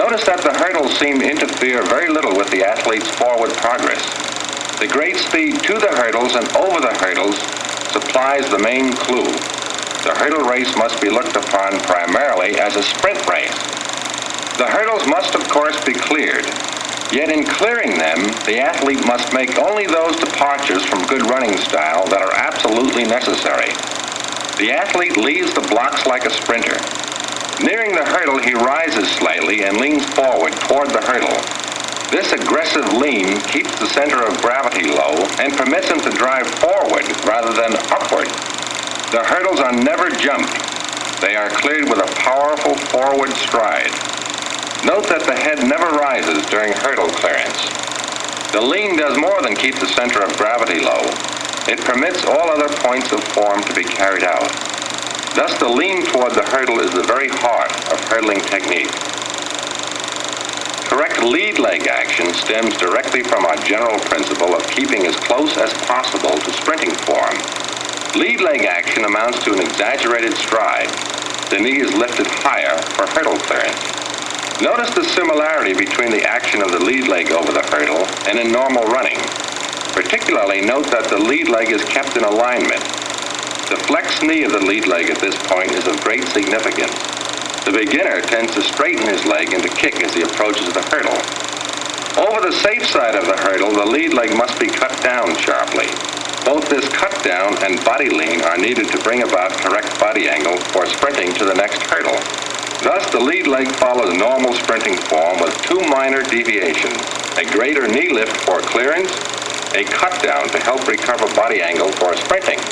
Notice that the hurdles seem to interfere very little with the athlete's forward progress. The great speed to the hurdles and over the hurdles supplies the main clue. The hurdle race must be looked upon primarily as a sprint race. The hurdles must, of course, be cleared. Yet in clearing them, the athlete must make only those departures from good running style that are absolutely necessary. The athlete leaves the blocks like a sprinter. Nearing the hurdle, he rises slightly and leans forward toward the hurdle. This aggressive lean keeps the center of gravity low and permits him to drive forward rather than upward. The hurdles are never jumped. They are cleared with a powerful forward stride. Note that the head never rises during hurdle clearance. The lean does more than keep the center of gravity low. It permits all other points of form to be carried out. Thus, the lean toward the hurdle is the very heart of hurdling technique. Correct lead leg action stems directly from our general principle of keeping as close as possible to sprinting form. Lead leg action amounts to an exaggerated stride. The knee is lifted higher for hurdle clearance. Notice the similarity between the action of the lead leg over the hurdle and in normal running. Particularly note that the lead leg is kept in alignment. The flexed knee of the lead leg at this point is of great significance. The beginner tends to straighten his leg and to kick as he approaches the hurdle. Over the safe side of the hurdle, the lead leg must be cut down sharply. Both this cut down and body lean are needed to bring about correct body angle for sprinting to the next hurdle. Thus, the lead leg follows normal sprinting form with two minor deviations: a greater knee lift for clearance, a cut down to help recover body angle for sprinting.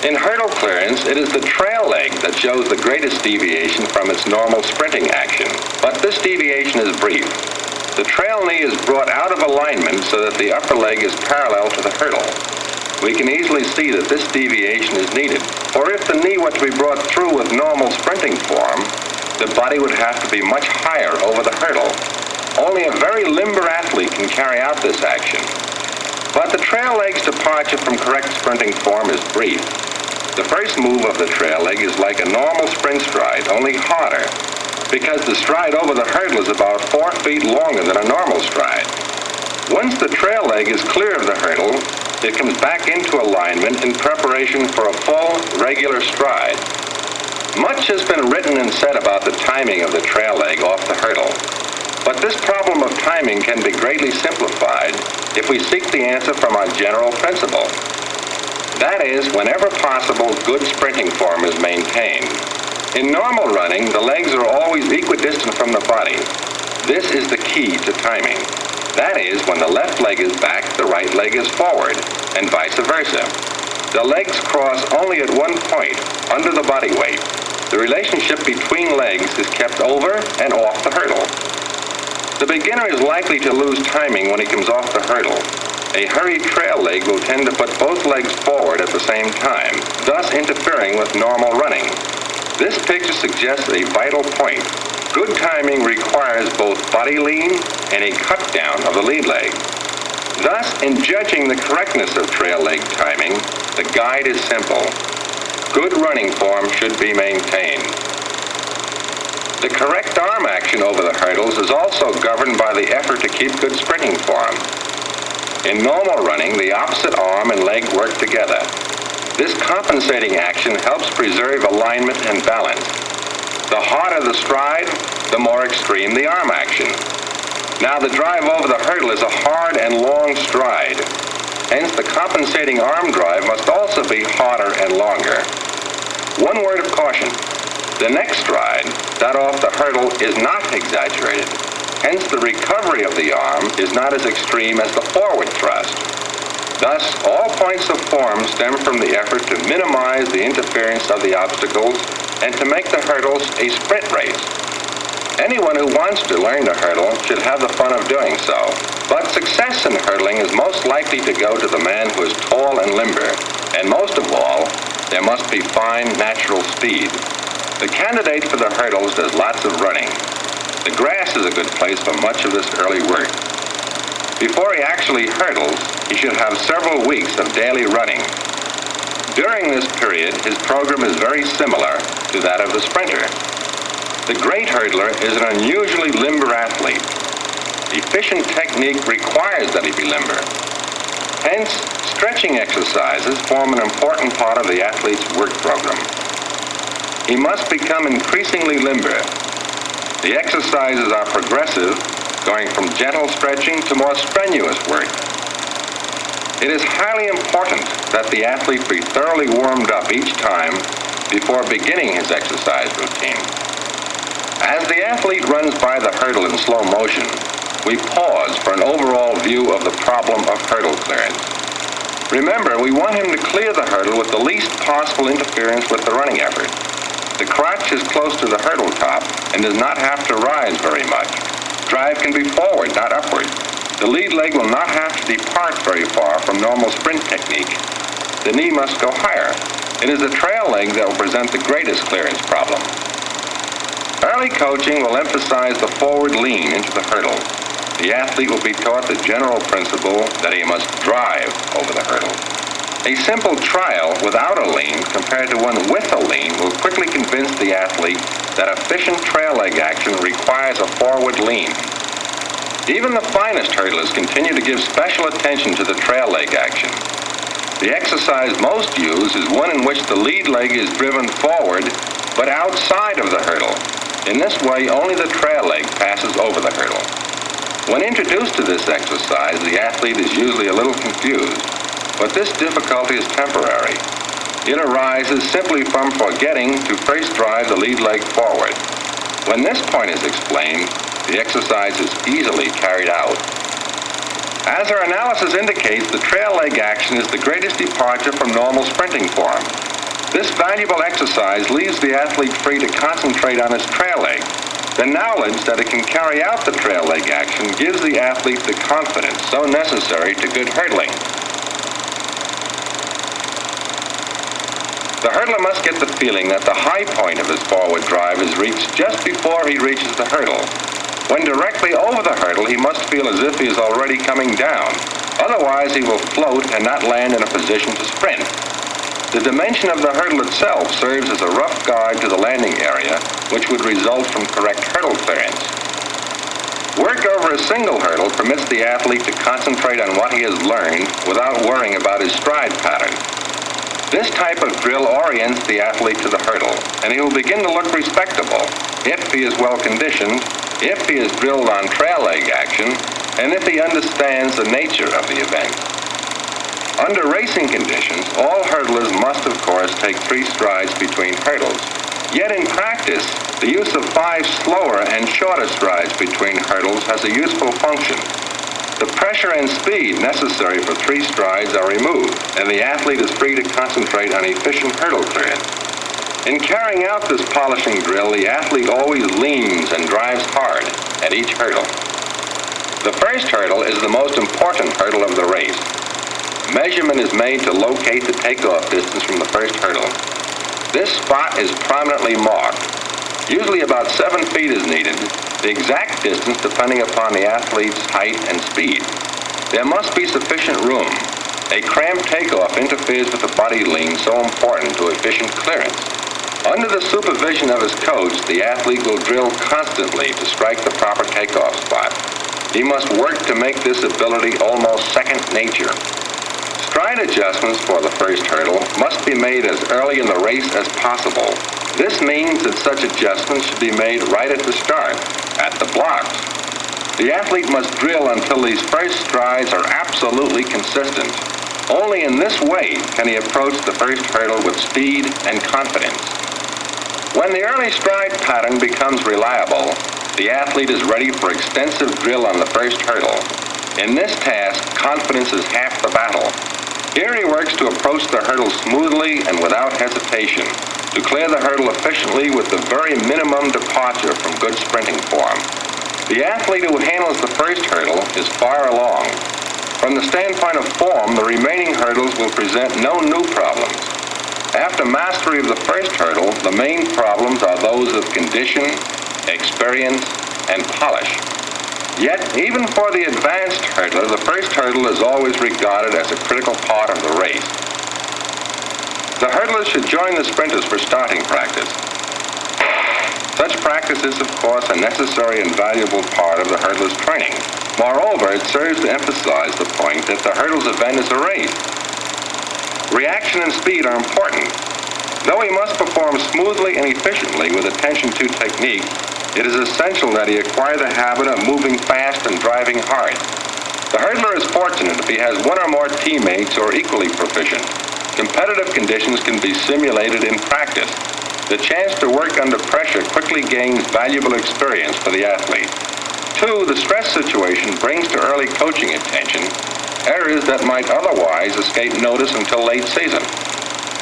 In hurdle clearance, it is the trail leg that shows the greatest deviation from its normal sprinting action, but this deviation is brief. The trail knee is brought out of alignment so that the upper leg is parallel to the hurdle. We can easily see that this deviation is needed, for if the knee were to be brought through with normal sprinting form, the body would have to be much higher over the hurdle. Only a very limber athlete can carry out this action. But the trail leg's departure from correct sprinting form is brief. The first move of the trail leg is like a normal sprint stride, only harder, because the stride over the hurdle is about 4 feet longer than a normal stride. Once the trail leg is clear of the hurdle, it comes back into alignment in preparation for a full, regular stride. Much has been written and said about the timing of the trail leg off the hurdle, but this problem of timing can be greatly simplified if we seek the answer from our general principle. That is, whenever possible, good sprinting form is maintained. In normal running, the legs are always equidistant from the body. This is the key to timing. That is, when the left leg is back, the right leg is forward, and vice versa. The legs cross only at one point, under the body weight. The relationship between legs is kept over and off the hurdle. The beginner is likely to lose timing when he comes off the hurdle. A hurried trail leg will tend to put both legs forward at the same time, thus interfering with normal running. This picture suggests a vital point. Good timing requires both body lean and a cut down of the lead leg. Thus, in judging the correctness of trail leg timing, the guide is simple. Good running form should be maintained. The correct arm action over the hurdles is also governed by the effort to keep good sprinting form. In normal running, the opposite arm and leg work together. This compensating action helps preserve alignment and balance. The harder the stride, the more extreme the arm action. Now, the drive over the hurdle is a hard and long stride. Hence, the compensating arm drive must also be harder and longer. One word of caution. The next stride, that off the hurdle, is not exaggerated. Hence, the recovery of the arm is not as extreme as the forward thrust. Thus, all points of form stem from the effort to minimize the interference of the obstacles and to make the hurdles a sprint race. Anyone who wants to learn to hurdle should have the fun of doing so. But success in hurdling is most likely to go to the man who is tall and limber. And most of all, there must be fine natural speed. The candidate for the hurdles does lots of running. The grass is a good place for much of this early work. Before he actually hurdles, he should have several weeks of daily running. During this period, his program is very similar to that of the sprinter. The great hurdler is an unusually limber athlete. Efficient technique requires that he be limber. Hence, stretching exercises form an important part of the athlete's work program. He must become increasingly limber. The exercises are progressive, going from gentle stretching to more strenuous work. It is highly important that the athlete be thoroughly warmed up each time before beginning his exercise routine. As the athlete runs by the hurdle in slow motion, we pause for an overall view of the problem of hurdle clearance. Remember, we want him to clear the hurdle with the least possible interference with the running effort. The crotch is close to the hurdle top and does not have to rise very much. Drive can be forward, not upward. The lead leg will not have to depart very far from normal sprint technique. The knee must go higher. It is the trail leg that will present the greatest clearance problem. Early coaching will emphasize the forward lean into the hurdle. The athlete will be taught the general principle that he must drive over the hurdle. A simple trial without a lean compared to one with a lean will quickly convince the athlete that efficient trail leg action requires a forward lean. Even the finest hurdlers continue to give special attention to the trail leg action. The exercise most used is one in which the lead leg is driven forward but outside of the hurdle. In this way, only the trail leg passes over the hurdle. When introduced to this exercise, the athlete is usually a little confused, but this difficulty is temporary. It arises simply from forgetting to first drive the lead leg forward. When this point is explained, the exercise is easily carried out. As our analysis indicates, the trail leg action is the greatest departure from normal sprinting form. This valuable exercise leaves the athlete free to concentrate on his trail leg. The knowledge that it can carry out the trail leg action gives the athlete the confidence so necessary to good hurdling. The hurdler must get the feeling that the high point of his forward drive is reached just before he reaches the hurdle. When directly over the hurdle, he must feel as if he is already coming down. Otherwise, he will float and not land in a position to sprint. The dimension of the hurdle itself serves as a rough guide to the landing area, which would result from correct hurdle clearance. Work over a single hurdle permits the athlete to concentrate on what he has learned without worrying about his stride pattern. This type of drill orients the athlete to the hurdle, and he will begin to look respectable if he is well conditioned, if he is drilled on trail leg action, and if he understands the nature of the event. Under racing conditions, all hurdlers must, of course, take 3 strides between hurdles. Yet in practice, the use of 5 slower and shorter strides between hurdles has a useful function. The pressure and speed necessary for 3 strides are removed, and the athlete is free to concentrate on efficient hurdle clearance. In carrying out this polishing drill, the athlete always leans and drives hard at each hurdle. The first hurdle is the most important hurdle of the race. Measurement is made to locate the takeoff distance from the first hurdle. This spot is prominently marked. Usually about 7 feet is needed, the exact distance depending upon the athlete's height and speed. There must be sufficient room. A cramped takeoff interferes with the body lean so important to efficient clearance. Under the supervision of his coach, the athlete will drill constantly to strike the proper takeoff spot. He must work to make this ability almost second nature. Stride adjustments for the first hurdle must be made as early in the race as possible. This means that such adjustments should be made right at the start, at the blocks. The athlete must drill until these first strides are absolutely consistent. Only in this way can he approach the first hurdle with speed and confidence. When the early stride pattern becomes reliable, the athlete is ready for extensive drill on the first hurdle. In this task, confidence is half the battle. Here he works to approach the hurdle smoothly and without hesitation, to clear the hurdle efficiently with the very minimum departure from good sprinting form. The athlete who handles the first hurdle is far along. From the standpoint of form, the remaining hurdles will present no new problems. After mastery of the first hurdle, the main problems are those of condition, experience, and polish. Yet, even for the advanced hurdler, the first hurdle is always regarded as a critical part of the race. The hurdlers should join the sprinters for starting practice. Such practice is, of course, a necessary and valuable part of the hurdler's training. Moreover, it serves to emphasize the point that the hurdles event is a race. Reaction and speed are important. Though he must perform smoothly and efficiently with attention to technique, it is essential that he acquire the habit of moving fast and driving hard. The hurdler is fortunate if he has one or more teammates who are equally proficient. Competitive conditions can be simulated in practice. The chance to work under pressure quickly gains valuable experience for the athlete. 2, the stress situation brings to early coaching attention errors that might otherwise escape notice until late season.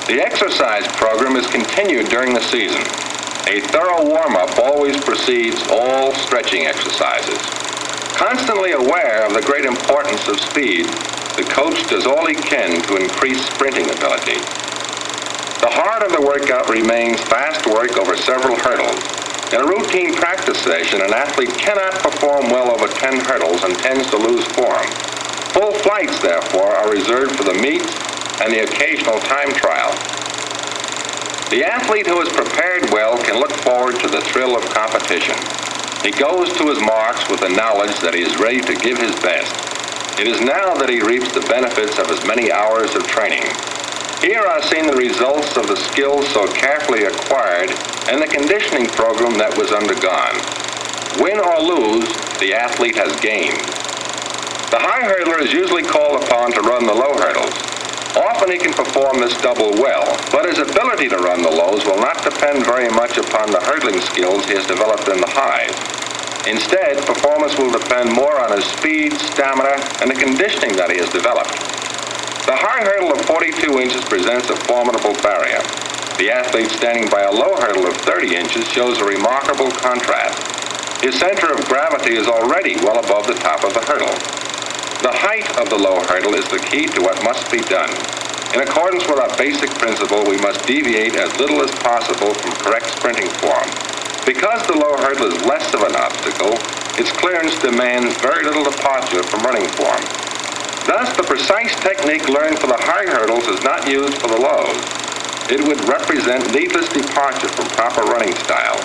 The exercise program is continued during the season. A thorough warm-up always precedes all stretching exercises. Constantly aware of the great importance of speed, the coach does all he can to increase sprinting ability. The heart of the workout remains fast work over several hurdles. In a routine practice session, an athlete cannot perform well over 10 hurdles and tends to lose form. Full flights, therefore, are reserved for the meets and the occasional time trial. The athlete who is prepared well can look forward to the thrill of competition. He goes to his marks with the knowledge that he is ready to give his best. It is now that he reaps the benefits of his many hours of training. Here are seen the results of the skills so carefully acquired and the conditioning program that was undergone. Win or lose, the athlete has gained. The high hurdler is usually called upon to run the low hurdles. Often he can perform this double well, but his ability to run the lows will not depend very much upon the hurdling skills he has developed in the highs. Instead, performance will depend more on his speed, stamina, and the conditioning that he has developed. The high hurdle of 42 inches presents a formidable barrier. The athlete standing by a low hurdle of 30 inches shows a remarkable contrast. His center of gravity is already well above the top of the hurdle. The height of the low hurdle is the key to what must be done. In accordance with our basic principle, we must deviate as little as possible from correct sprinting form. Because the low hurdle is less of an obstacle, its clearance demands very little departure from running form. Thus, the precise technique learned for the high hurdles is not used for the lows. It would represent needless departure from proper running style.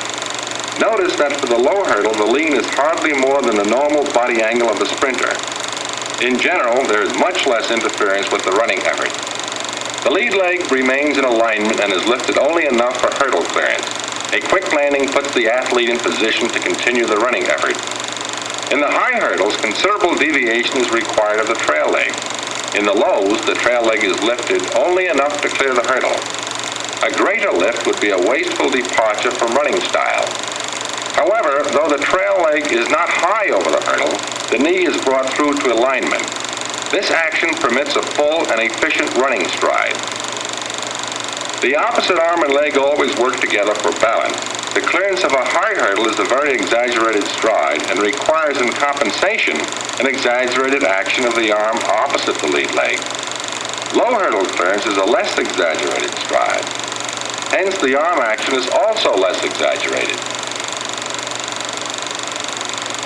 Notice that for the low hurdle, the lean is hardly more than the normal body angle of the sprinter. In general, there is much less interference with the running effort. The lead leg remains in alignment and is lifted only enough for hurdle clearance. A quick landing puts the athlete in position to continue the running effort. In the high hurdles, considerable deviation is required of the trail leg. In the lows, the trail leg is lifted only enough to clear the hurdle. A greater lift would be a wasteful departure from running style. However, though the trail leg is not high over the hurdle, the knee is brought through to alignment. This action permits a full and efficient running stride. The opposite arm and leg always work together for balance. The clearance of a high hurdle is a very exaggerated stride and requires in compensation an exaggerated action of the arm opposite the lead leg. Low hurdle clearance is a less exaggerated stride. Hence, the arm action is also less exaggerated.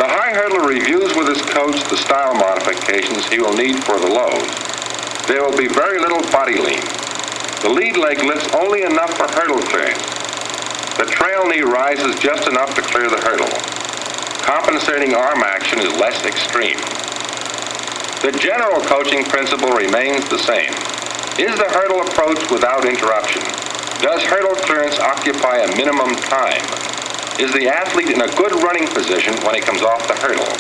The high hurdler reviews with his coach the style modifications he will need for the lows. There will be very little body lean. The lead leg lifts only enough for hurdle clearance. The trail knee rises just enough to clear the hurdle. Compensating arm action is less extreme. The general coaching principle remains the same. Is the hurdle approached without interruption? Does hurdle clearance occupy a minimum time? Is the athlete in a good running position when he comes off the hurdle?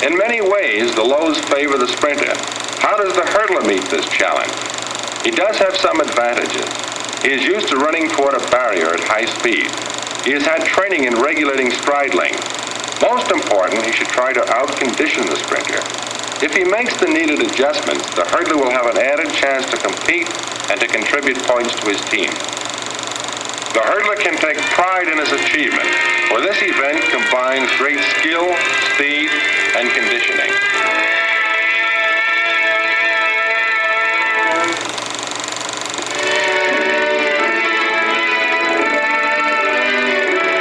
In many ways, the lows favor the sprinter. How does the hurdler meet this challenge? He does have some advantages. He is used to running toward a barrier at high speed. He has had training in regulating stride length. Most important, he should try to out-condition the sprinter. If he makes the needed adjustments, the hurdler will have an added chance to compete and to contribute points to his team. The hurdler can take pride in his achievement, for this event combines great skill, speed, and conditioning.